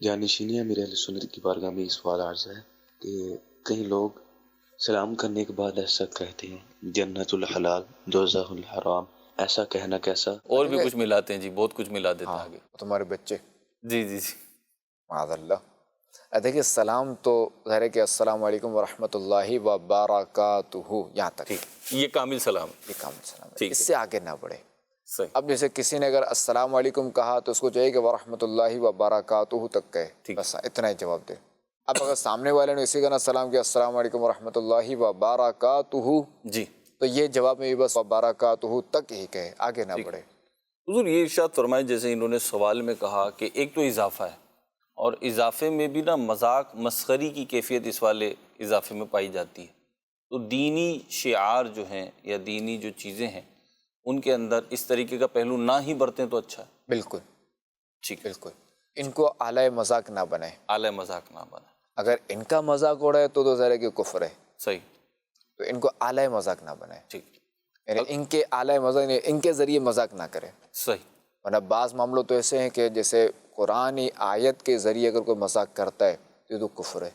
جانشینی امیر اہل سنت کی بارگاہ میں یہ سوال عرض ہے کہ کئی لوگ سلام کرنے کے بعد ایسا کہتے ہیں جنت الحلال دوزخ الحرام، ایسا کہنا کیسا؟ اور بھی کچھ ملاتے ہیں جی، بہت کچھ ملا دیتے ہیں آگے. تمہارے بچے جی جی جی. معاذ اللہ. دیکھیے سلام تو ظاہر ہے کہ السلام علیکم ورحمۃ اللہ وبرکاتہ یہاں تک ٹھیک، یہ کامل سلام. یہ کامل سلام ہے، ٹھیک اس ہے. سے آگے نہ بڑھے. صحیح. اب جیسے کسی نے اگر السلام علیکم کہا تو اس کو چاہیے کہ ورحمۃ اللہ وبرکاتہ تک کہے، ٹھیک. بس اتنا ہی جواب دے. اب اگر سامنے والے نے اسی کا سلام کیا السلام علیکم ورحمۃ اللہ وبرکاتہ، جی تو یہ جواب میں بھی بس وبرکاتہ تک ہی کہے، آگے نہ بڑھے. حضور یہ ارشاد فرمائے جیسے انہوں نے سوال میں کہا کہ ایک تو اضافہ ہے، اور اضافے میں بھی نا مذاق مسخری کی کیفیت اس والے اضافے میں پائی جاتی ہے. تو دینی شعار جو ہیں یا دینی جو چیزیں ہیں ان کے اندر اس طریقے کا پہلو نہ ہی برتیں تو اچھا ہے. بالکل ٹھیک. بالکل، ان کو اعلی مذاق نہ بنائے. اعلی مذاق نہ بنا. اگر ان کا مذاق اڑائے تو ظاہر ہے کہ کفر ہے. صحیح. تو ان کو اعلی مذاق نہ بنائے، ٹھیک. یعنی ان کے اعلی مذاق نہیں، ان کے ذریعے مذاق نہ کرے. صحیح. ورنہ بعض معاملوں تو ایسے ہیں کہ جیسے قرآن آیت کے ذریعے اگر کوئی مذاق کرتا ہے تو یہ تو کفر ہے.